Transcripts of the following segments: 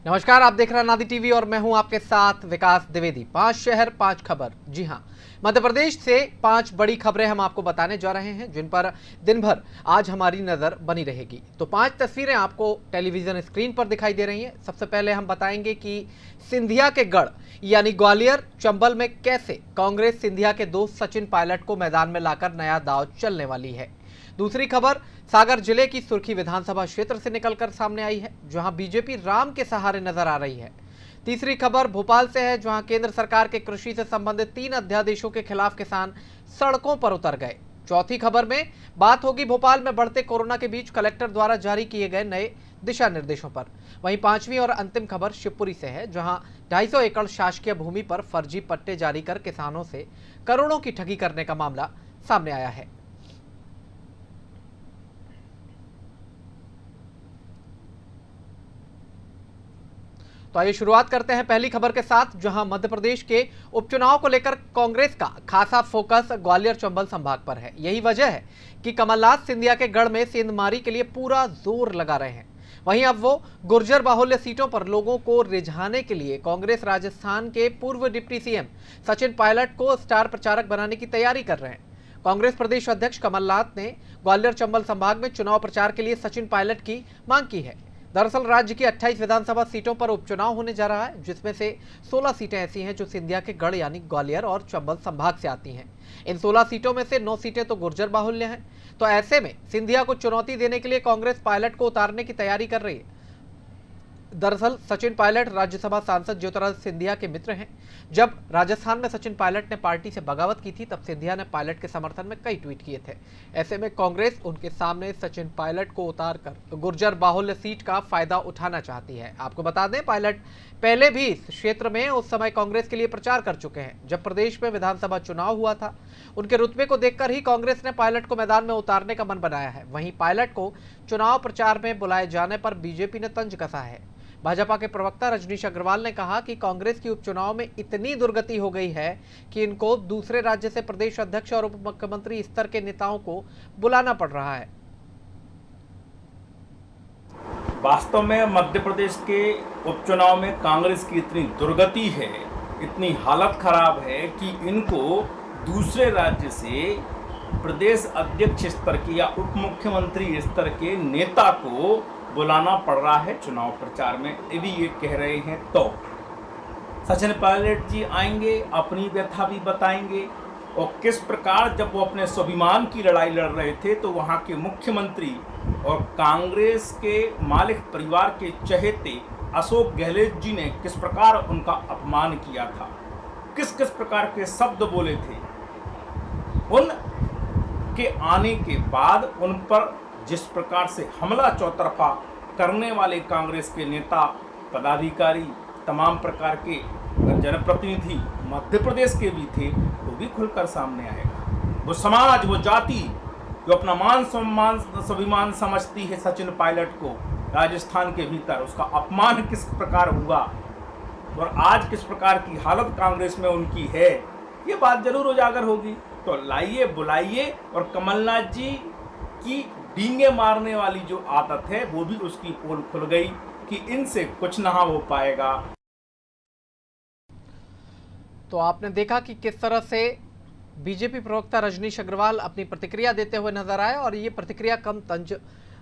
नमस्कार, आप देख रहे हैं नादी टीवी और मैं हूं आपके साथ विकास द्विवेदी। 5 शहर 5 खबर। जी हां, मध्य प्रदेश से 5 बड़ी खबरें हम आपको बताने जा रहे हैं जिन पर दिन भर आज हमारी नजर बनी रहेगी। तो 5 तस्वीरें आपको टेलीविजन स्क्रीन पर दिखाई दे रही हैं। सबसे पहले हम बताएंगे कि सिंधिया के गढ़ यानी ग्वालियर चंबल में कैसे कांग्रेस सिंधिया के दोस्त सचिन पायलट को मैदान में लाकर नया दांव चलने वाली है। दूसरी खबर सागर जिले की सुर्खी विधानसभा क्षेत्र से निकलकर सामने आई है, जहां बीजेपी राम के सहारे नजर आ रही है। तीसरी खबर भोपाल से है, जहां केंद्र सरकार के कृषि से संबंधित 3 अध्यादेशों के खिलाफ किसान सड़कों पर उतर गए। चौथी खबर में बात होगी भोपाल में बढ़ते कोरोना के बीच कलेक्टर द्वारा जारी किए गए नए दिशा निर्देशों पर। वहीं पांचवी और अंतिम खबर शिवपुरी से है, जहां 250 एकड़ शासकीय भूमि पर फर्जी पट्टे जारी कर किसानों से करोड़ों की ठगी करने का मामला सामने आया है। तो आइए शुरुआत करते हैं पहली खबर के साथ, जहां मध्य प्रदेश के उपचुनाव को लेकर कांग्रेस का खासा फोकस ग्वालियर चंबल संभाग पर है। यही वजह है कि कमलनाथ सिंधिया के गढ़ में सेंधमारी के लिए पूरा जोर लगा रहे हैं। वहीं अब वो गुर्जर बाहुल्य सीटों पर लोगों को रिझाने के लिए कांग्रेस राजस्थान के पूर्व डिप्टी सीएम सचिन पायलट को स्टार प्रचारक बनाने की तैयारी कर रहे हैं। कांग्रेस प्रदेश अध्यक्ष कमलनाथ ने ग्वालियर चंबल संभाग में चुनाव प्रचार के लिए सचिन पायलट की मांग की है। दरअसल राज्य की 28 विधानसभा सीटों पर उपचुनाव होने जा रहा है, जिसमें से 16 सीटें ऐसी हैं जो सिंधिया के गढ़ यानी ग्वालियर और चंबल संभाग से आती हैं। इन 16 सीटों में से 9 सीटें तो गुर्जर बाहुल्य हैं। तो ऐसे में सिंधिया को चुनौती देने के लिए कांग्रेस पायलट को उतारने की तैयारी कर रही है। दरअसल सचिन पायलट राज्यसभा सांसद ज्योतिरादित्य सिंधिया के मित्र हैं। जब राजस्थान में सचिन पायलट ने पार्टी से बगावत की थी, तब सिंधिया ने पायलट के समर्थन में कई ट्वीट किए थे। ऐसे में कांग्रेस उनके सामने सचिन पायलट को उतारकर गुर्जर बाहुल्य सीट का फायदा उठाना चाहती है। आपको बता दें, पायलट पहले भी इस क्षेत्र में उस समय कांग्रेस के लिए प्रचार कर चुके हैं, जब प्रदेश में विधानसभा चुनाव हुआ था। उनके रुतबे को देखकर ही कांग्रेस ने पायलट को मैदान में उतारने का मन बनाया है। वहीं पायलट को चुनाव प्रचार में बुलाए जाने पर बीजेपी ने तंज कसा है। भाजपा के प्रवक्ता रजनीश अग्रवाल ने कहा कि कांग्रेस की उपचुनाव में इतनी दुर्गति हो गई है कि इनको दूसरे राज्य से प्रदेश अध्यक्ष और उप मुख्यमंत्री स्तर के नेताओं को बुलाना पड़ रहा है। वास्तव में मध्य प्रदेश के उपचुनाव में कांग्रेस की इतनी दुर्गति है, इतनी हालत खराब है कि इनको दूसरे राज्य से प्रदेश अध्यक्ष स्तर के या उप मुख्यमंत्री स्तर के नेता को बुलाना पड़ रहा है चुनाव प्रचार में। यदि ये कह रहे हैं तो सचिन पायलट जी आएंगे, अपनी व्यथा भी बताएंगे और किस प्रकार जब वो अपने स्वाभिमान की लड़ाई लड़ रहे थे तो वहाँ के मुख्यमंत्री और कांग्रेस के मालिक परिवार के चहेते अशोक गहलोत जी ने किस प्रकार उनका अपमान किया था, किस किस प्रकार के शब्द बोले थे। उन के आने के बाद उन पर जिस प्रकार से हमला चौतरफा करने वाले कांग्रेस के नेता, पदाधिकारी, तमाम प्रकार के जनप्रतिनिधि मध्य प्रदेश के भी थे, वो भी खुलकर सामने आएगा। वो समाज, वो जाति जो अपना मान सम्मान स्वाभिमान समझती है सचिन पायलट को राजस्थान के भीतर, उसका अपमान किस प्रकार हुआ और आज किस प्रकार की हालत कांग्रेस में उनकी है, ये बात जरूर उजागर होगी। तो लाइए, बुलाइए और कमलनाथ जी की डींगे मारने वाली जो आदत है वो भी उसकी पोल खुल गई कि इनसे कुछ ना हो पाएगा। तो आपने देखा कि किस तरह से बीजेपी प्रवक्ता रजनीश अग्रवाल अपनी प्रतिक्रिया देते हुए नजर आए और ये प्रतिक्रिया कम तंज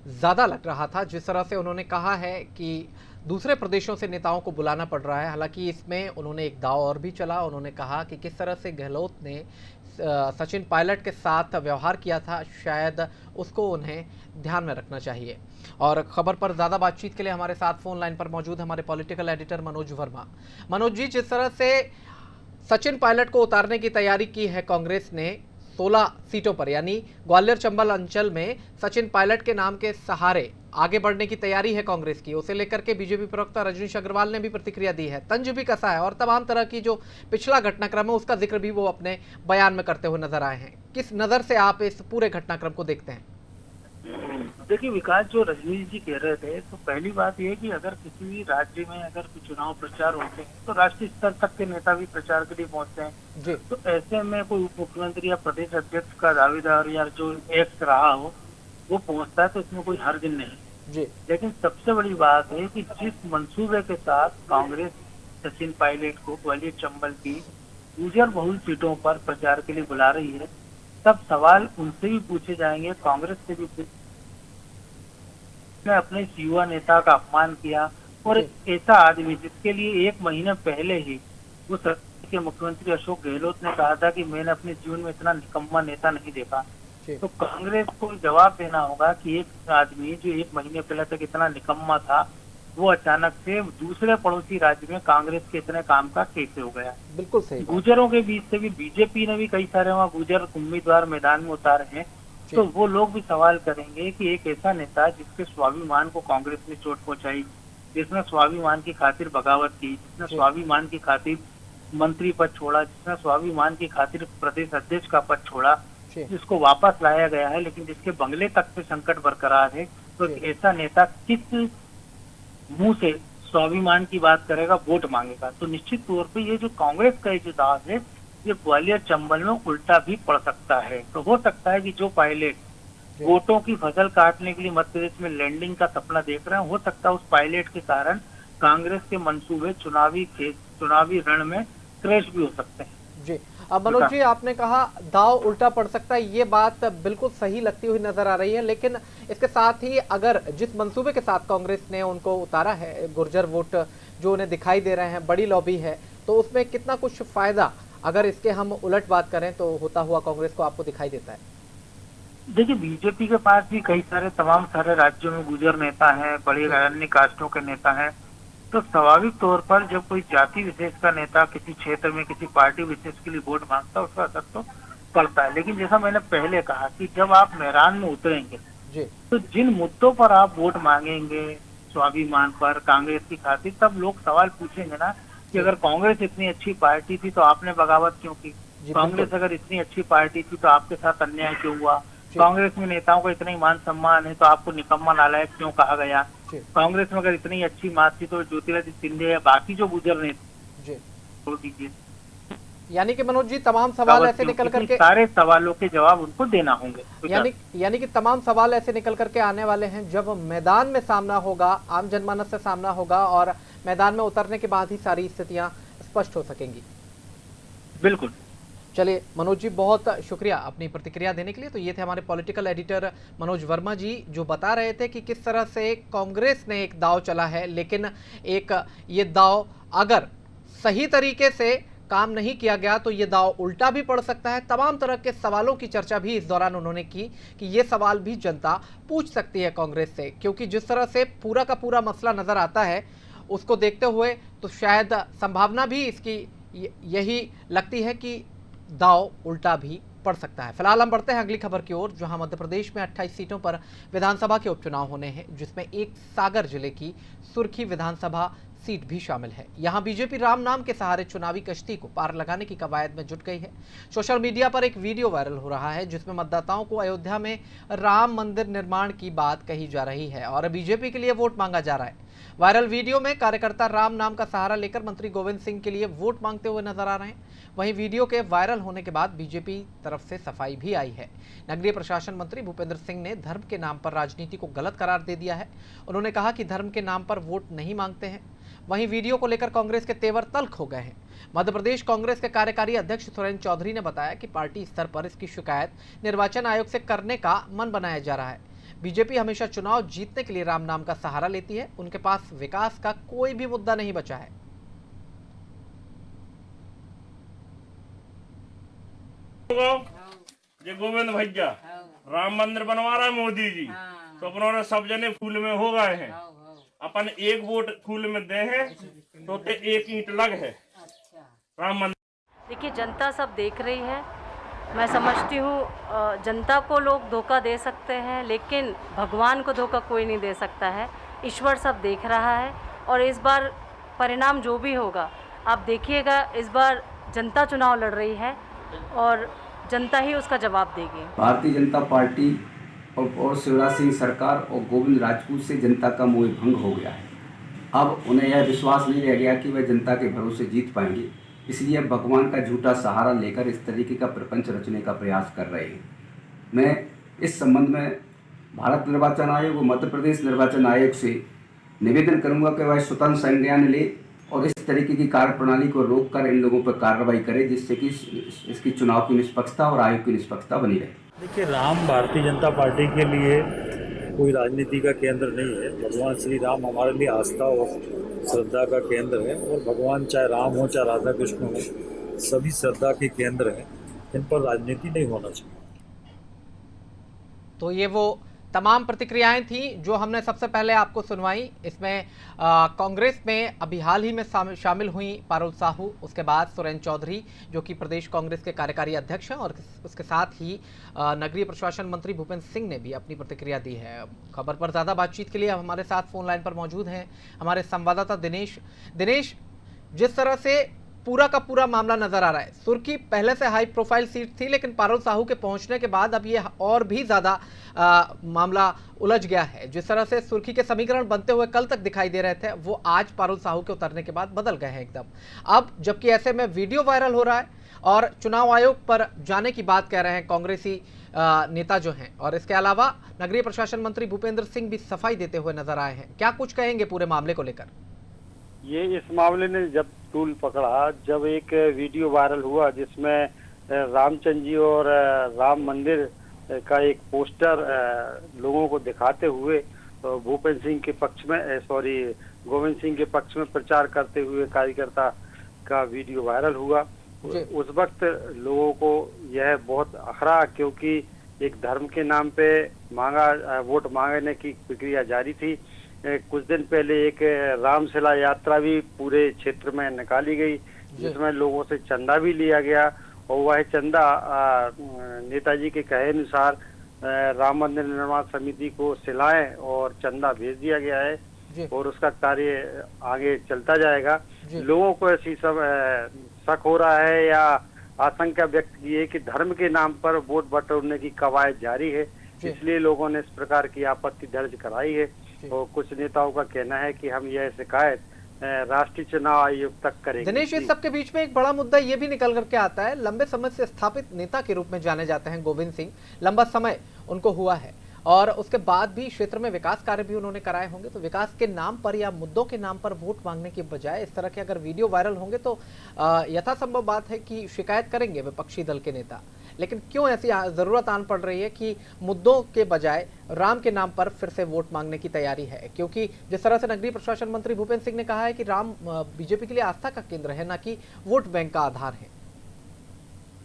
ज़्यादा लग रहा था। जिस तरह से उन्होंने कहा है कि दूसरे प्रदेशों से नेताओं को बुलाना पड़ रहा है। हालांकि इसमें उन्होंने एक दाव और भी चला। उन्होंने कहा कि किस तरह से गहलोत ने सचिन पायलट के साथ व्यवहार किया था, शायद उसको उन्हें ध्यान में रखना चाहिए। और खबर पर ज़्यादा बातचीत के लिए हमारे साथ फोन लाइन पर मौजूद हमारे पॉलिटिकल एडिटर मनोज वर्मा। मनोज जी, जिस तरह से सचिन पायलट को उतारने की तैयारी की है कांग्रेस ने 16 सीटों पर, यानी ग्वालियर चंबल अंचल में सचिन पायलट के नाम के सहारे आगे बढ़ने की तैयारी है कांग्रेस की, उसे लेकर के बीजेपी प्रवक्ता रजनीश अग्रवाल ने भी प्रतिक्रिया दी है, तंज भी कसा है और तमाम तरह की जो पिछला घटनाक्रम है उसका जिक्र भी वो अपने बयान में करते हुए नजर आए हैं। किस नजर से आप इस पूरे घटनाक्रम को देखते हैं? देखिए विकास, जो रजनीश जी कह रहे थे, तो पहली बात यह कि अगर किसी भी राज्य में अगर चुनाव प्रचार होते हैं तो राष्ट्रीय स्तर तक के नेता भी प्रचार के लिए पहुंचते हैं जी। तो ऐसे में कोई उप मुख्यमंत्री या प्रदेश अध्यक्ष का दावेदार या जो एक्स रहा हो वो पहुंचता है तो इसमें कोई हर्ज नहीं। जी लेकिन सबसे बड़ी बात है कि जिस मंसूबे के साथ कांग्रेस सचिन पायलट को ग्वालियर चंबल की गुर्जर बहुल सीटों पर प्रचार के लिए बुला रही है, तब सवाल उनसे भी पूछे जाएंगे, कांग्रेस से भी ने अपने इस युवा नेता का अपमान किया और जी एक ऐसा आदमी जिसके लिए 1 महीने पहले ही उस राज्य के मुख्यमंत्री अशोक गहलोत ने कहा था कि मैंने अपने जीवन में इतना निकम्मा नेता नहीं देखा, जी तो कांग्रेस को जवाब देना होगा कि एक आदमी जो 1 महीने पहले तक इतना निकम्मा था, वो अचानक से दूसरे पड़ोसी राज्य में कांग्रेस के इतने काम का कैसे हो गया। बिल्कुल सही बात। गुर्जरों के बीच से भी बीजेपी ने भी कई सारे वहाँ गुर्जर उम्मीदवार मैदान में उतारे हैं, तो वो लोग भी सवाल करेंगे कि एक ऐसा नेता जिसके स्वाभिमान को कांग्रेस ने चोट पहुंचाई, जिसने स्वाभिमान की खातिर बगावत की, जिसने स्वाभिमान की खातिर मंत्री पद छोड़ा, जिसने स्वाभिमान की खातिर प्रदेश अध्यक्ष का पद छोड़ा, जिसको वापस लाया गया है, लेकिन जिसके बंगले तक पे संकट बरकरार है, तो ऐसा नेता किस मुंह से स्वाभिमान की बात करेगा, वोट मांगेगा। तो निश्चित तौर पे ये जो कांग्रेस का जो दाव है, ये ग्वालियर चंबल में उल्टा भी पड़ सकता है। तो हो सकता है कि जो पायलट वोटों की फसल काटने के लिए मध्य प्रदेश में लैंडिंग का सपना देख रहे हैं, हो सकता है उस पायलट के कारण कांग्रेस के मंसूबे चुनावी रण में क्रैश भी हो सकते हैं। जी अब मनोज जी, आपने कहा दाव उल्टा पड़ सकता है, ये बात बिल्कुल सही लगती हुई नजर आ रही है, लेकिन इसके साथ ही अगर जिस मंसूबे के साथ कांग्रेस ने उनको उतारा है, गुर्जर वोट जो उन्हें दिखाई दे रहे हैं, बड़ी लॉबी है, तो उसमें कितना कुछ फायदा अगर इसके हम उलट बात करें तो होता हुआ कांग्रेस को आपको दिखाई देता है? देखिए, बीजेपी के पास भी कई सारे तमाम सारे राज्यों में गुर्जर नेता हैं, बड़ी अन्य कास्टों के नेता हैं, तो स्वाभाविक तौर पर जब कोई जाति विशेष का नेता किसी क्षेत्र में किसी पार्टी विशेष के लिए वोट मांगता है, उसका असर तो पड़ता है। लेकिन जैसा मैंने पहले कहा कि जब आप मैदान में उतरेंगे तो जिन मुद्दों पर आप वोट मांगेंगे, स्वाभिमान पर, कांग्रेस की खातिर, तब लोग सवाल पूछेंगे ना कि अगर कांग्रेस इतनी अच्छी पार्टी थी तो आपने बगावत क्यों की, कांग्रेस अगर इतनी अच्छी पार्टी थी तो आपके साथ अन्याय क्यों हुआ, कांग्रेस में नेताओं का इतना ही मान सम्मान है तो आपको निकम्मा नालायक क्यों कहा गया, कांग्रेस में अगर इतनी अच्छी बात थी तो ज्योतिरादित्य सिंधिया या बाकी जो गुर्जर नेता छोड़ दीजिए। यानी कि मनोज जी, तमाम सवाल ऐसे निकल करके, सारे सवालों के जवाब उनको देना होंगे। यानी कि तमाम सवाल ऐसे निकल करके आने वाले हैं जब मैदान में सामना होगा, आम जनमानस से सामना होगा और मैदान में उतरने के बाद ही सारी स्थितियां स्पष्ट हो सकेंगी। बिल्कुल। चलिए मनोज जी, बहुत शुक्रिया अपनी प्रतिक्रिया देने के लिए। तो ये थे हमारे पॉलिटिकल एडिटर मनोज वर्मा जी, जो बता रहे थे कि किस तरह से कांग्रेस ने एक दाव चला है, लेकिन एक ये दाव अगर सही तरीके से काम नहीं किया गया तो ये दाव उल्टा भी पड़ सकता है। तमाम तरह के सवालों की चर्चा भी इस दौरान उन्होंने की कि ये सवाल भी जनता पूछ सकती है कांग्रेस से, क्योंकि जिस तरह से पूरा का पूरा मसला नजर आता है उसको देखते हुए तो शायद संभावना भी इसकी यही लगती है कि दाव उल्टा भी पड़ सकता है। फिलहाल हम बढ़ते हैं अगली खबर की ओर, जहां मध्य प्रदेश में 28 सीटों पर विधानसभा के उपचुनाव होने हैं, जिसमें एक सागर जिले की सुर्खी विधानसभा सीट भी शामिल है। यहां बीजेपी राम नाम के सहारे चुनावी कश्ती को पार लगाने की कवायद में जुट गई है। सोशल मीडिया पर एक वीडियो वायरल हो रहा है जिसमें मतदाताओं को अयोध्या में राम मंदिर निर्माण की बात कही जा रही है और बीजेपी के लिए वोट मांगा जा रहा है। वायरल वीडियो में कार्यकर्ता राम नाम का सहारा लेकर मंत्री गोविंद सिंह के लिए वोट मांगते हुए नजर आ रहे हैं। वहीं वीडियो के वायरल होने के बाद बीजेपी तरफ से सफाई भी आई है। नगरीय प्रशासन मंत्री भूपेंद्र सिंह ने धर्म के नाम पर राजनीति को गलत करार दे दिया है। उन्होंने कहा कि धर्म के नाम पर वोट नहीं मांगते हैं। वहीं वीडियो को लेकर कांग्रेस के तेवर तल्ख हो गए हैं। मध्य प्रदेश कांग्रेस के कार्यकारी अध्यक्ष सुरेंद्र चौधरी ने बताया कि पार्टी स्तर पर इसकी शिकायत निर्वाचन आयोग से करने का मन बनाया जा रहा है। बीजेपी हमेशा चुनाव जीतने के लिए राम नाम का सहारा लेती है। उनके पास विकास का कोई भी मुद्दा नहीं बचा है। ये गोविंद भैया राम मंदिर बनवा रहा है मोदी जी, तो अपनों सब जने फूल में हो गए हैं। अपन एक वोट फूल में दे हैं तो एक ईंट लग है राम मंदिर। देखिए, जनता सब देख रही है। मैं समझती हूँ जनता को लोग धोखा दे सकते हैं, लेकिन भगवान को धोखा कोई नहीं दे सकता है। ईश्वर सब देख रहा है और इस बार परिणाम जो भी होगा आप देखिएगा। इस बार जनता चुनाव लड़ रही है और जनता ही उसका जवाब देगी। भारतीय जनता पार्टी और शिवराज सिंह सरकार और गोविंद राजपूत से जनता का मोह भंग हो गया है। अब उन्हें यह विश्वास नहीं रह गया कि वे जनता के भरोसे जीत पाएंगे, इसलिए भगवान का झूठा सहारा लेकर इस तरीके का प्रपंच रचने का प्रयास कर रहे हैं। मैं इस संबंध में भारत निर्वाचन आयोग और मध्य प्रदेश निर्वाचन आयोग से निवेदन करूंगा कि वह स्वतंत्र संज्ञान ले और इस तरीके की कार्यप्रणाली को रोककर इन लोगों पर कार्रवाई करे, जिससे कि इसकी चुनाव की निष्पक्षता और आयोग की निष्पक्षता बनी रहे। देखिए, राम भारतीय जनता पार्टी के लिए कोई राजनीति का केंद्र नहीं है। भगवान श्री राम हमारे लिए आस्था और श्रद्धा का केंद्र है, और भगवान चाहे राम हो चाहे राधा कृष्ण हो, सभी श्रद्धा के केंद्र हैं। इन पर राजनीति नहीं होना चाहिए। तो ये वो तमाम प्रतिक्रियाएं थी जो हमने सबसे पहले आपको सुनवाई। इसमें कांग्रेस में अभी हाल ही में शामिल हुई पारुल साहू, उसके बाद सुरेंद्र चौधरी जो कि प्रदेश कांग्रेस के कार्यकारी अध्यक्ष हैं, और उसके साथ ही नगरीय प्रशासन मंत्री भूपेंद्र सिंह ने भी अपनी प्रतिक्रिया दी है। खबर पर ज़्यादा बातचीत के लिए अब हमारे साथ फोन लाइन पर मौजूद हैं हमारे संवाददाता दिनेश। जिस तरह से पूरा का पूरा मामला नजर आ रहा है, सुर्खी पहले से हाई प्रोफाइल सीट थी, लेकिन पारुल साहू के पहुंचने के बाद अब ये और भी ज्यादा मामला उलझ गया है। जिस तरह से सुर्खी के समीकरण बनते हुए कल तक दिखाई दे रहे थे, वो आज पारुल साहू के उतरने के बाद बदल गए हैं एकदम। अब जबकि ऐसे में वीडियो वायरल हो रहा है और चुनाव आयोग पर जाने की बात कह रहे हैं कांग्रेसी नेता जो हैं, और इसके अलावा नगरीय प्रशासन मंत्री भूपेंद्र सिंह भी सफाई देते हुए नजर आए हैं। क्या कुछ कहेंगे पूरे मामले को लेकर? ये इस मामले ने जब टूल पकड़ा, जब एक वीडियो वायरल हुआ जिसमें रामचंद्र जी और राम मंदिर का एक पोस्टर लोगों को दिखाते हुए भूपेंद्र सिंह के पक्ष में गोविंद सिंह के पक्ष में प्रचार करते हुए कार्यकर्ता का वीडियो वायरल हुआ। उस वक्त लोगों को यह बहुत अखरा, क्योंकि एक धर्म के नाम पे वोट मांगने की प्रक्रिया जारी थी। कुछ दिन पहले एक रामशिला यात्रा भी पूरे क्षेत्र में निकाली गई, जिसमें लोगों से चंदा भी लिया गया, और वह चंदा नेताजी के कहे अनुसार राम मंदिर निर्माण समिति को सिलाएं और चंदा भेज दिया गया है, और उसका कार्य आगे चलता जाएगा। लोगों को ऐसी सब शक हो रहा है या आशंका व्यक्त की है कि धर्म के नाम पर वोट बटोरने की कवायद जारी है, इसलिए लोगों ने इस प्रकार की आपत्ति दर्ज कराई है। और कुछ नेताओं का कहना है कि हम यह शिकायत राष्ट्रीय चुनाव आयोग तक करेंगे। दिनेश, इस सबके बीच में एक बड़ा मुद्दा ये भी निकल करके आता है, लंबे समय से स्थापित नेता के रूप में जाने जाते हैं गोविंद सिंह, लंबा समय उनको हुआ है, और उसके बाद भी क्षेत्र में विकास कार्य भी उन्होंने कराए होंगे। तो विकास के नाम पर या मुद्दों के नाम पर वोट मांगने के बजाय इस तरह के अगर वीडियो वायरल होंगे तो यथासंभव बात है कि शिकायत करेंगे विपक्षी दल के नेता। लेकिन क्यों ऐसी जरूरत आन पड़ रही है कि मुद्दों के बजाय राम के नाम पर फिर से वोट मांगने की तैयारी है? क्योंकि जिस तरह से नगरीय प्रशासन मंत्री भूपेंद्र सिंह ने कहा है कि राम बीजेपी के लिए आस्था का केंद्र है, ना कि वोट बैंक का आधार है।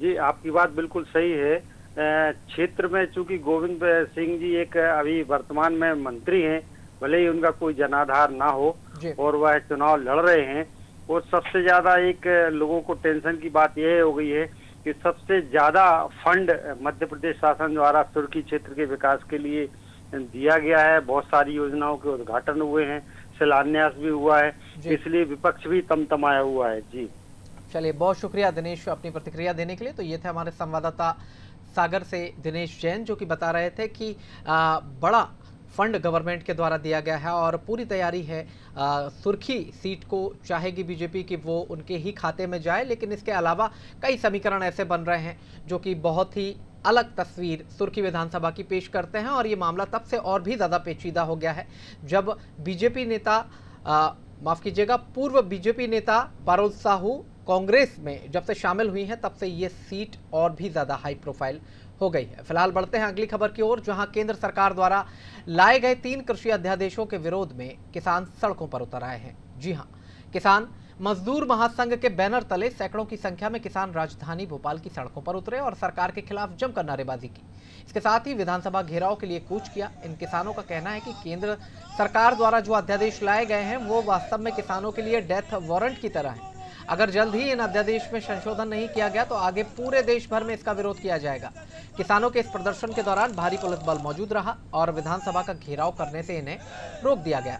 जी, आपकी बात बिल्कुल सही है। क्षेत्र में चूंकि गोविंद सिंह जी एक अभी वर्तमान में मंत्री हैं, भले ही उनका कोई जनाधार ना हो और वह चुनाव लड़ रहे हैं, और सबसे ज्यादा एक लोगों को टेंशन की बात यह हो गई है कि सबसे ज्यादा फंड मध्य प्रदेश शासन द्वारा सुर्खी क्षेत्र के विकास के लिए दिया गया है। बहुत सारी योजनाओं के उद्घाटन हुए हैं, शिलान्यास भी हुआ है, इसलिए विपक्ष भी तमतमाया हुआ है। जी चलिए, बहुत शुक्रिया दिनेश अपनी प्रतिक्रिया देने के लिए। तो ये थे हमारे संवाददाता सागर से दिनेश जैन, जो कि बता रहे थे कि बड़ा फंड गवर्नमेंट के द्वारा दिया गया है और पूरी तैयारी है। सुर्खी सीट को चाहेगी बीजेपी कि वो उनके ही खाते में जाए, लेकिन इसके अलावा कई समीकरण ऐसे बन रहे हैं जो कि बहुत ही अलग तस्वीर सुर्खी विधानसभा की पेश करते हैं। और ये मामला तब से और भी ज़्यादा पेचीदा हो गया है जब बीजेपी नेता माफ़ कीजिएगा पूर्व बीजेपी नेता पारुल साहू कांग्रेस में जब से शामिल हुई हैं, तब से ये सीट और भी ज़्यादा हाई प्रोफाइल हो गई है। फिलहाल बढ़ते हैं अगली खबर की ओर, जहां केंद्र सरकार द्वारा लाए गए 3 कृषि अध्यादेशों के विरोध में किसान सड़कों पर उतर आए हैं। जी हां, किसान मजदूर महासंघ के बैनर तले सैकड़ों की संख्या में किसान राजधानी भोपाल की सड़कों पर उतरे और सरकार के खिलाफ जमकर नारेबाजी की। इसके साथ ही विधानसभा घेराव के लिए कूच किया। इन किसानों का कहना है कि केंद्र सरकार द्वारा जो अध्यादेश लाए गए हैं वो वास्तव में किसानों के लिए डेथ वारंट की तरह है। अगर जल्द ही इन अध्यादेश में संशोधन नहीं किया गया तो आगे पूरे देश भर में इसका विरोध किया जाएगा। किसानों के इस प्रदर्शन के दौरान भारी पुलिस बल मौजूद रहा और विधानसभा का घेराव करने से इन्हें रोक दिया गया।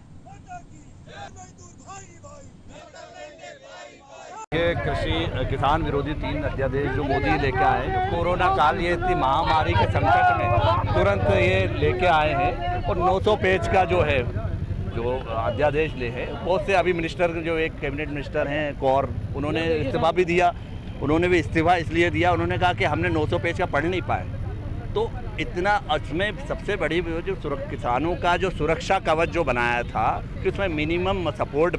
ये कृषि किसान विरोधी 3 अध्यादेश जो मोदी लेके आए, जो कोरोना काल ये इतनी महामारी के संकट में तुरंत ये लेके आए हैं, और 900 पेज का जो है जो अध्यादेश ले है, बहुत से अभी मिनिस्टर जो एक कैबिनेट मिनिस्टर हैं कौर, उन्होंने इस्तीफा भी दिया। उन्होंने भी इस्तीफा इसलिए दिया, उन्होंने कहा कि हमने 900 पेज का पढ़ नहीं पाए, तो इतना उसमें सबसे बड़ी जो किसानों का जो सुरक्षा कवच जो बनाया था कि उसमें मिनिमम सपोर्ट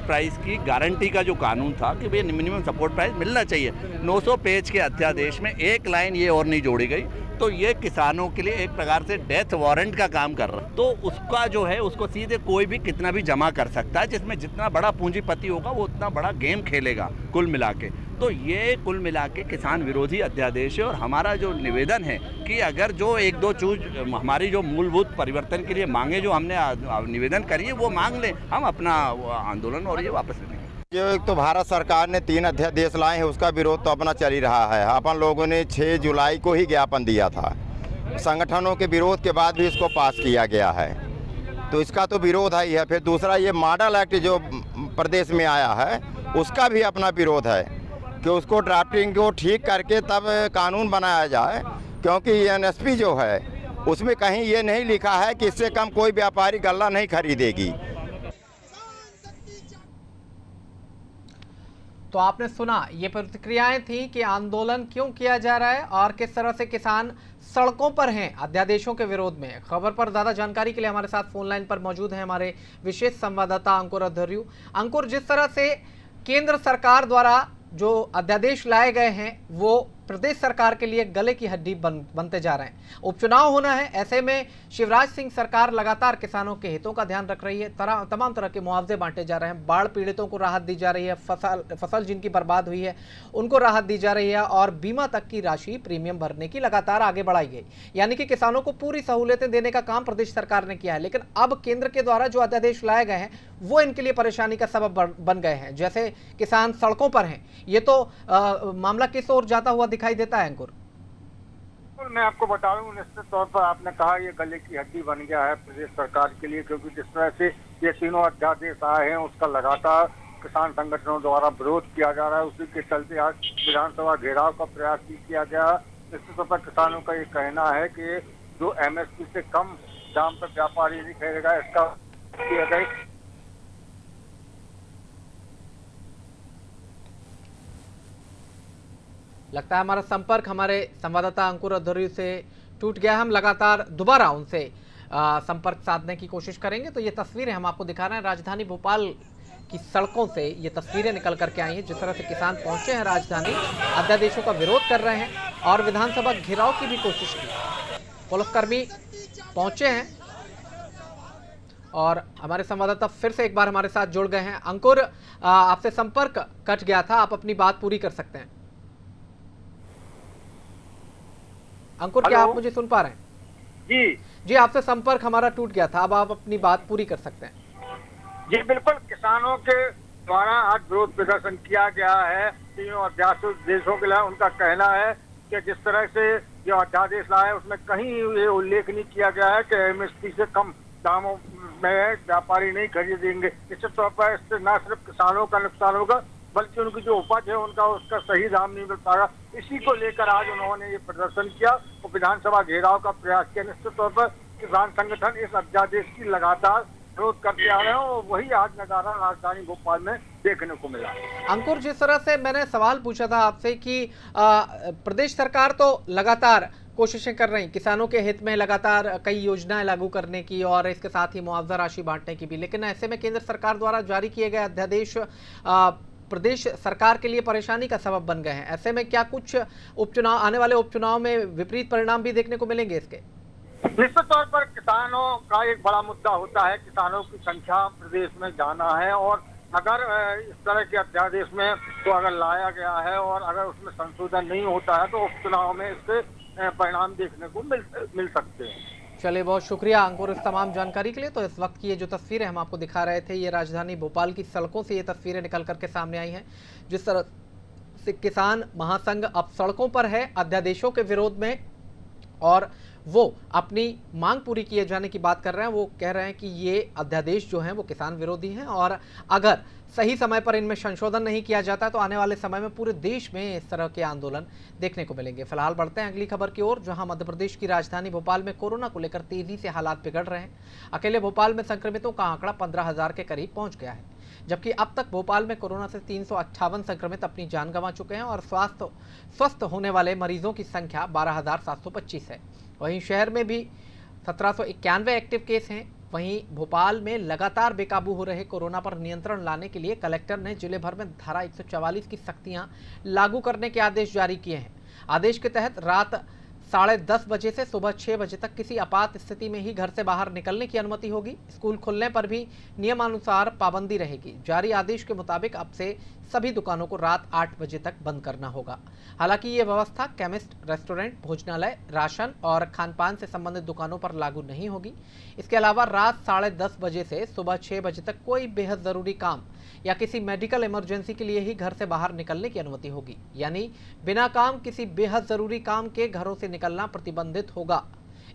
प्राइस की गारंटी का जो कानून था कि भाई मिनिमम सपोर्ट प्राइस मिलना चाहिए, 900 पेज के अध्यादेश में एक लाइन ये और नहीं जोड़ी गई, तो ये किसानों के लिए एक प्रकार से डेथ वारंट का काम कर रहा है। तो उसका जो है उसको सीधे कोई भी कितना भी जमा कर सकता है, जिसमें जितना बड़ा पूंजीपति होगा वो उतना बड़ा गेम खेलेगा कुल मिला के। तो ये कुल मिला के किसान विरोधी अध्यादेश है। और हमारा जो निवेदन है कि अगर जो एक दो चीज हमारी जो मूलभूत परिवर्तन के लिए मांगे जो हमने निवेदन करी है वो मांग लें, हम अपना आंदोलन और ये वापस लेंगे। जो एक तो भारत सरकार ने 3 अध्यादेश लाए हैं उसका विरोध तो अपना चल ही रहा है। अपन लोगों ने 6 जुलाई को ही ज्ञापन दिया था, संगठनों के विरोध के बाद भी इसको पास किया गया है, तो इसका तो विरोध ही है। फिर दूसरा ये मॉडल एक्ट जो प्रदेश में आया है उसका भी अपना विरोध है कि उसको ड्राफ्टिंग को ठीक करके तब कानून बनाया जाए, क्योंकि एनएसपी जो है उसमें कहीं ये नहीं लिखा है कि इससे कम कोई व्यापारी गल्ला नहीं खरीदेगी। तो आपने सुना, ये प्रतिक्रियाएं थी कि आंदोलन क्यों किया जा रहा है और किस तरह से किसान सड़कों पर हैं अध्यादेशों के विरोध में। खबर पर ज्यादा जानकारी के लिए हमारे साथ फोन लाइन पर मौजूद है हमारे विशेष संवाददाता अंकुर अधर्यु। अंकुर, जिस तरह से केंद्र सरकार द्वारा जो अध्यादेश लाए गए हैं वो प्रदेश सरकार के लिए गले की हड्डी बनते जा रहे हैं। उपचुनाव होना है, ऐसे में शिवराज सिंह सरकार लगातार किसानों के हितों का ध्यान रख रही है। तमाम तरह के मुआवजे बांटे जा रहे हैं, बाढ़ पीड़ितों को राहत दी जा रही है, फसल जिनकी बर्बाद हुई है उनको राहत दी जा रही है और बीमा तक की राशि प्रीमियम भरने की लगातार आगे बढ़ाई गई। यानी कि किसानों को पूरी सहूलियतें देने का काम प्रदेश सरकार ने किया है। लेकिन अब केंद्र के द्वारा जो अध्यादेश लाए गए हैं वो इनके लिए परेशानी का सबब बन गए हैं। जैसे किसान सड़कों पर हैं, ये तो मामला किस ओर जाता हुआ दिखाई देता है अंकुर? मैं आपको बता दूं, निश्चित तौर पर आपने कहा ये गले की हड्डी बन गया है प्रदेश सरकार के लिए, क्योंकि जिस तरह से ये तीनों अध्यादेश आए हैं उसका लगातार किसान संगठनों द्वारा विरोध किया जा रहा है। उसी के चलते आज विधानसभा घेराव का प्रयास भी किया गया। निश्चित तौर पर किसानों का ये कहना है कि जो MSP से कम दाम पर व्यापारी नहीं खरीदेगा इसका किया गया। लगता है हमारा संपर्क हमारे संवाददाता अंकुर अधर्यु से टूट गया। हम लगातार दोबारा उनसे संपर्क साधने की कोशिश करेंगे। तो ये तस्वीरें हम आपको दिखा रहे हैं राजधानी भोपाल की सड़कों से, ये तस्वीरें निकल करके आई हैं। जिस तरह से किसान पहुंचे हैं राजधानी, अध्यादेशों का विरोध कर रहे हैं और विधानसभा घेराव की भी कोशिश की। पुलिसकर्मी पहुंचे हैं और हमारे संवाददाता फिर से एक बार हमारे साथ जुड़ गए हैं। अंकुर, आपसे संपर्क कट गया था, आप अपनी बात पूरी कर सकते हैं। अंकुर, क्या आप मुझे सुन पा रहे हैं? जी, आपसे संपर्क हमारा टूट गया था, अब आप अपनी बात पूरी कर सकते हैं। जी बिल्कुल, किसानों के द्वारा आज विरोध प्रदर्शन किया गया है तीनों अध्यादेशों के लिए। उनका कहना है कि जिस तरह से जो अध्यादेश लाए उसमें कहीं ये उल्लेख नहीं किया गया है कि MSP से कम दामों में व्यापारी नहीं खरीदेंगे। निश्चित तौर पर इससे न सिर्फ किसानों का नुकसान होगा बल्कि उनकी जो उपज है उसका सही दाम नहीं मिल पाएगा। इसी को लेकर आज उन्होंने ये प्रदर्शन किया और विधानसभा घेराव का प्रयास किया। निश्चित तौर पर किसान संगठन इस अध्यादेश की लगातार विरोध करते आ रहे हैं और वही आज नजारा राजधानी भोपाल में देखने को मिला। अंकुर, जिस तरह से मैंने सवाल पूछा था आपसे कि प्रदेश सरकार तो लगातार कोशिशें कर रही किसानों के हित में, लगातार कई योजनाएं लागू करने की और इसके साथ ही मुआवजा राशि बांटने की भी, लेकिन ऐसे में केंद्र सरकार द्वारा जारी किए गए अध्यादेश प्रदेश सरकार के लिए परेशानी का सबब बन गए हैं। ऐसे में क्या कुछ उपचुनाव, आने वाले उपचुनाव में विपरीत परिणाम भी देखने को मिलेंगे इसके? निश्चित तौर पर किसानों का एक बड़ा मुद्दा होता है, किसानों की संख्या प्रदेश में जाना है और अगर इस तरह के अध्यादेश में तो अगर लाया गया है और अगर उसमें संशोधन नहीं होता है तो उपचुनाव में इसके परिणाम देखने को मिल सकते हैं। चलिए, बहुत शुक्रिया अंकुर इस तमाम जानकारी के लिए। तो इस वक्त की ये जो तस्वीरें हम आपको दिखा रहे थे, ये राजधानी भोपाल की सड़कों से ये तस्वीरें निकल करके सामने आई हैं। जिस तरह से किसान महासंघ अब सड़कों पर है अध्यादेशों के विरोध में और वो अपनी मांग पूरी किए जाने की बात कर रहे हैं। वो कह रहे हैं कि ये अध्यादेश जो हैं वो किसान विरोधी हैं और अगर सही समय पर इनमें संशोधन नहीं किया जाता तो आने वाले समय में पूरे देश में इस तरह के आंदोलन देखने को मिलेंगे। फिलहाल बढ़ते हैं अगली खबर की ओर, जहां मध्य प्रदेश की राजधानी भोपाल में कोरोना को लेकर तेजी से हालात बिगड़ रहे हैं। अकेले भोपाल में संक्रमितों का आंकड़ा 15,000 के करीब पहुंच गया है। जबकि अब तक भोपाल में कोरोना से 358 संक्रमित अपनी जान गंवा चुके हैं और स्वस्थ होने वाले मरीजों की संख्या 12,725 है। वहीं शहर में भी 1791 एक्टिव केस हैं। वहीं भोपाल में लगातार बेकाबू हो रहे कोरोना पर नियंत्रण लाने के लिए कलेक्टर ने जिले भर में धारा 144 की सख्तियां लागू करने के आदेश जारी किए हैं। आदेश के तहत रात 10:30 बजे से सुबह 6 बजे तक किसी आपात स्थिति में ही घर से बाहर निकलने की अनुमति होगी। स्कूल खुलने पर भी नियमानुसार पाबंदी रहेगी। जारी आदेश के मुताबिक अब से सभी दुकानों को रात 8 बजे तक बंद करना होगा। हालांकि ये व्यवस्था केमिस्ट, रेस्टोरेंट, भोजनालय, राशन और खानपान से संबंधित दुकानों पर लागू नहीं होगी। इसके अलावा रात 10:30 बजे से सुबह 6 बजे तक कोई बेहद ज़रूरी काम या किसी मेडिकल इमरजेंसी के लिए ही घर से बाहर निकलने की अनुमति होगी। यानी बिना काम किसी बेहद ज़रूरी काम के घरों से निकलना प्रतिबंधित होगा।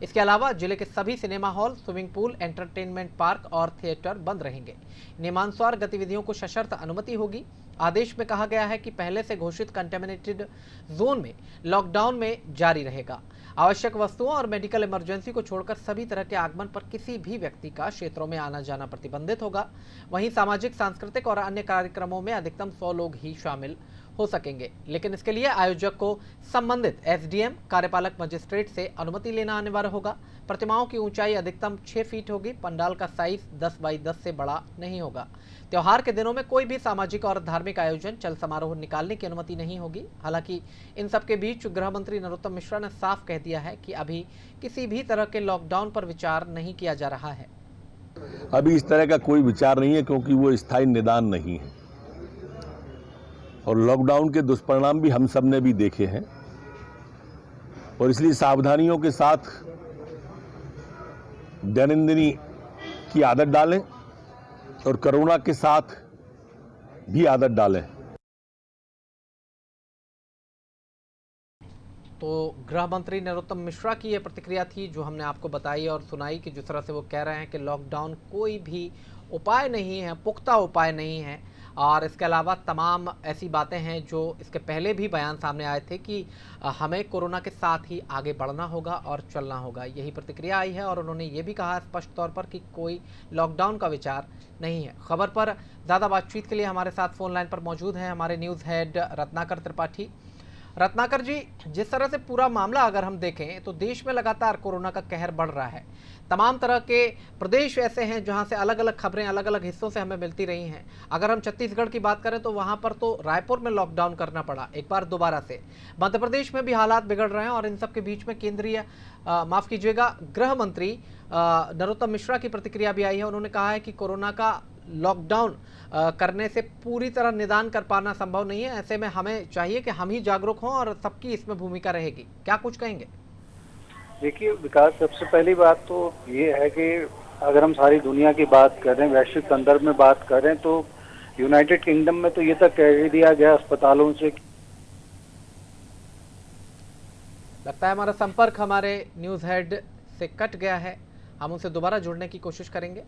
इसके अलावा जिले के सभी cinema hall, swimming pool, entertainment park और थिएटर बंद रहेंगे। नियमानुसार गतिविधियों को सशर्त अनुमति होगी। आदेश में कहा गया है कि पहले से घोषित कंटेमिनेटेड जोन में लॉकडाउन में जारी रहेगा। आवश्यक वस्तुओं और मेडिकल इमरजेंसी को छोड़कर सभी तरह के आगमन पर किसी भी व्यक्ति का क्षेत्रों में आना जाना प्रतिबंधित होगा। वहीं सामाजिक, सांस्कृतिक और अन्य कार्यक्रमों में अधिकतम 100 लोग ही शामिल हो सकेंगे, लेकिन इसके लिए आयोजक को संबंधित एसडीएम, कार्यपालक मजिस्ट्रेट से अनुमति लेना अनिवार्य होगा। प्रतिमाओं की ऊंचाई अधिकतम 6 फीट होगी। पंडाल का साइज 10 बाई 10 से बड़ा नहीं होगा। त्योहार के दिनों में कोई भी सामाजिक और धार्मिक आयोजन, चल समारोह निकालने की अनुमति नहीं होगी। हालांकि इन सब के बीच गृह मंत्री नरोत्तम मिश्रा ने साफ कह दिया है कि अभी किसी भी तरह के लॉकडाउन पर विचार नहीं किया जा रहा है। अभी इस तरह का कोई विचार नहीं है, क्योंकि वो स्थायी निदान नहीं है और लॉकडाउन के दुष्परिणाम भी हम सब ने भी देखे हैं और इसलिए सावधानियों के साथ दैनंदिनी की आदत डालें और कोरोना के साथ भी आदत डालें। तो गृह मंत्री नरोत्तम मिश्रा की यह प्रतिक्रिया थी जो हमने आपको बताई और सुनाई कि जिस तरह से वो कह रहे हैं कि लॉकडाउन कोई भी उपाय नहीं है, पुख्ता उपाय नहीं है। और इसके अलावा तमाम ऐसी बातें हैं जो इसके पहले भी बयान सामने आए थे कि हमें कोरोना के साथ ही आगे बढ़ना होगा और चलना होगा। यही प्रतिक्रिया आई है और उन्होंने ये भी कहा स्पष्ट तौर पर कि कोई लॉकडाउन का विचार नहीं है। खबर पर ज़्यादा बातचीत के लिए हमारे साथ फ़ोन लाइन पर मौजूद हैं हमारे न्यूज़ हेड रत्नाकर त्रिपाठी। रत्नाकर जी, जिस तरह से पूरा मामला अगर हम देखें तो देश में लगातार कोरोना का कहर बढ़ रहा है। तमाम तरह के प्रदेश ऐसे हैं जहां से अलग अलग खबरें अलग अलग हिस्सों से हमें मिलती रही हैं। अगर हम छत्तीसगढ़ की बात करें तो वहां पर तो रायपुर में लॉकडाउन करना पड़ा एक बार दोबारा से। मध्य प्रदेश में भी हालात बिगड़ रहे हैं और इन सब के बीच में केंद्रीय माफ़ कीजिएगा गृह मंत्री नरोत्तम मिश्रा की प्रतिक्रिया भी आई है। उन्होंने कहा है कि कोरोना का लॉकडाउन करने से पूरी तरह निदान कर पाना संभव नहीं है। ऐसे में हमें चाहिए कि हम ही जागरूक हों और सबकी इसमें भूमिका रहेगी। क्या कुछ कहेंगे? देखिए विकास, सबसे पहली बात तो ये है कि अगर हम सारी दुनिया की बात करें, वैश्विक संदर्भ में बात करें, तो यूनाइटेड किंगडम में तो ये तक कह दिया गया अस्पतालों से। लगता है हमारा संपर्क हमारे न्यूज़ हेड से कट गया है। हम उनसे दोबारा जुड़ने की कोशिश करेंगे।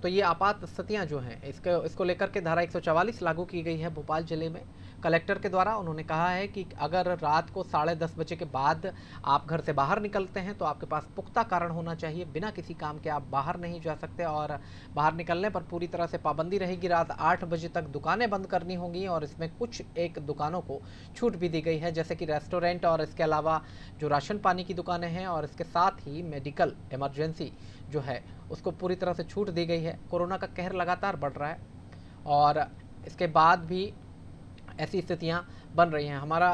तो ये आपात स्थितियाँ जो हैं इसको लेकर के धारा 144 लागू की गई है भोपाल जिले में कलेक्टर के द्वारा। उन्होंने कहा है कि अगर रात को 10:30 बजे के बाद आप घर से बाहर निकलते हैं तो आपके पास पुख्ता कारण होना चाहिए। बिना किसी काम के आप बाहर नहीं जा सकते और बाहर निकलने पर पूरी तरह से पाबंदी रहेगी। रात 8 बजे तक दुकानें बंद करनी होंगी और इसमें कुछ एक दुकानों को छूट भी दी गई है, जैसे कि रेस्टोरेंट और इसके अलावा जो राशन पानी की दुकानें हैं और इसके साथ ही मेडिकल इमरजेंसी जो है उसको पूरी तरह से छूट दी गई है। कोरोना का कहर लगातार बढ़ रहा है और इसके बाद भी ऐसी स्थितियां बन रही हैं। हमारा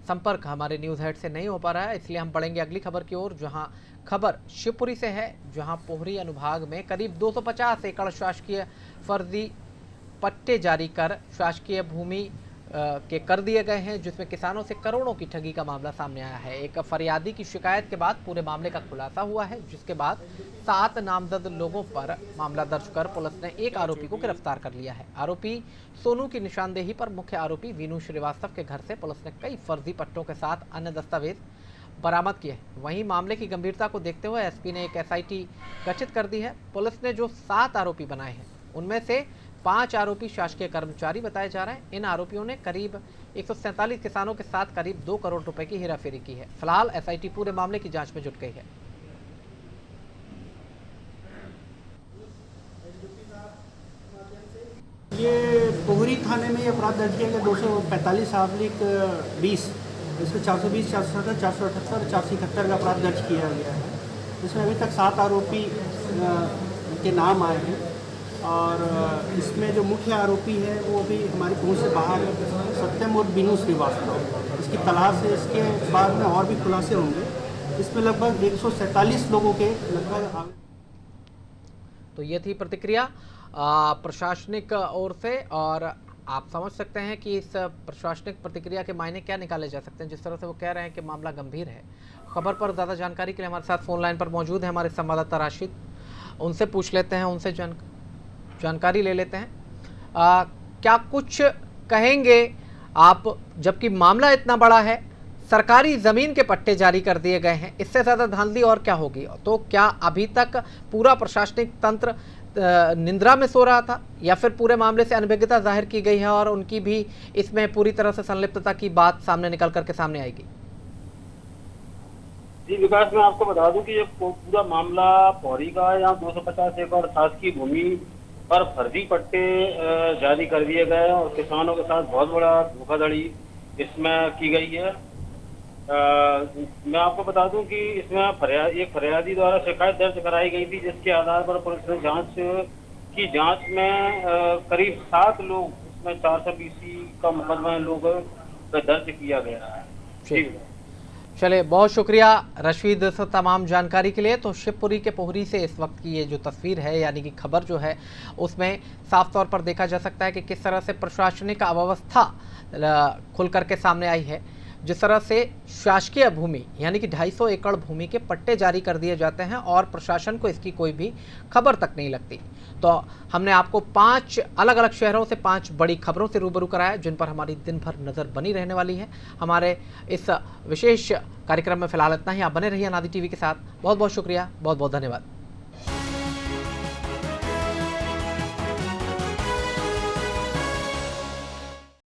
संपर्क हमारे न्यूज़ हेड से नहीं हो पा रहा है, इसलिए हम बढ़ेंगे अगली खबर की ओर, जहां खबर शिवपुरी से है, जहां पोहरी अनुभाग में करीब 250 एकड़ शासकीय फर्जी पट्टे जारी कर शासकीय भूमि के कर दिए गए हैं, जिसमें किसानों से करोड़ों की ठगी का मामला सामने आया है। एक फरियादी की शिकायत के बाद पूरे मामले का खुलासा हुआ है, जिसके बाद 7 नामजद लोगों पर मामला दर्ज कर पुलिस ने एक आरोपी को गिरफ्तार कर लिया है। आरोपी सोनू की निशानदेही पर मुख्य आरोपी वीनू श्रीवास्तव के घर से पुलिस ने कई फर्जी पट्टों के साथ अन्य दस्तावेज बरामद किए हैं। वहीं मामले की गंभीरता को देखते हुए एसपी ने एक SIT गठित कर दी है। पुलिस ने जो 7 आरोपी बनाए हैं उनमें से 5 आरोपी शासकीय कर्मचारी बताए जा रहे हैं। इन आरोपियों ने करीब 147 किसानों के साथ करीब 2 करोड़ रुपए की हेराफेरी की है। फिलहाल SIT पूरे मामले की जांच में जुट गई है। ये पोहरी थाने में ये अपराध दर्ज किया गया 245/20, इसमें 420, 467, 478, 471 का अपराध दर्ज किया गया है। इसमें अभी तक 7 आरोपी के नाम आए हैं और इसमें जो मुख्य आरोपी है वो अभी हमारी पहुंच से बाहर है, सत्यम और बिनू श्रीवास्तव। इसकी तलाश है, इसके बाद में और भी खुलासे होंगे। इसमें लगभग 147 लोगों के लगभग। तो ये थी प्रतिक्रिया प्रशासनिक ओर से, और आप समझ सकते हैं कि इस प्रशासनिक प्रतिक्रिया के मायने क्या निकाले जा सकते हैं। जिस तरह से वो कह रहे हैं कि मामला गंभीर है। खबर पर ज़्यादा जानकारी के लिए हमारे साथ फोन लाइन पर मौजूद है हमारे संवाददाता राशिद, उनसे पूछ लेते हैं, उनसे जानकारी ले लेते हैं। क्या कुछ कहेंगे आप, जबकि मामला इतना बड़ा है, सरकारी ज़मीन के पट्टे जारी कर दिए गए हैं, इससे ज़्यादा धांधली और क्या होगी? तो क्या अभी तक पूरा प्रशासनिक तंत्र निंद्रा में सो रहा था, या फिर पूरे मामले से अनभिज्ञता जाहिर की गई है और उनकी भी इसमें पूरी तरह से संलिप्तता की बात सामने निकल करके सामने आएगी? जी विकास, मैं आपको बता दूं कि ये पूरा मामला पौरी का है। यहाँ 250 एकड़ शासकीय भूमि पर फर्जी पट्टे जारी कर दिए गए और किसानों के साथ बहुत बड़ा धोखाधड़ी इसमें की गई है। मैं आपको बता दूं कि इसमें एक फरियादी द्वारा शिकायत दर्ज कराई गई थी, जिसके आधार पर पुलिस ने जांच में करीब 7 लोग, इसमें 420 का मुकदमा लोग दर्ज किया गया है। ठीक है, चलिए, बहुत शुक्रिया रशीद इस तमाम जानकारी के लिए। तो शिवपुरी के पोहरी से इस वक्त की ये जो तस्वीर है, यानी कि खबर जो है, उसमें साफ तौर पर देखा जा सकता है कि किस तरह से प्रशासनिक अव्यवस्था खुल करके सामने आई है। जिस तरह से शासकीय भूमि यानी कि 250 एकड़ भूमि के पट्टे जारी कर दिए जाते हैं और प्रशासन को इसकी कोई भी खबर तक नहीं लगती। तो हमने आपको 5 अलग अलग शहरों से 5 बड़ी खबरों से रूबरू कराया, जिन पर हमारी दिन भर नज़र बनी रहने वाली है। हमारे इस विशेष कार्यक्रम में फिलहाल इतना ही। आप बने रहिए अनादि टीवी के साथ। बहुत बहुत शुक्रिया, बहुत बहुत धन्यवाद।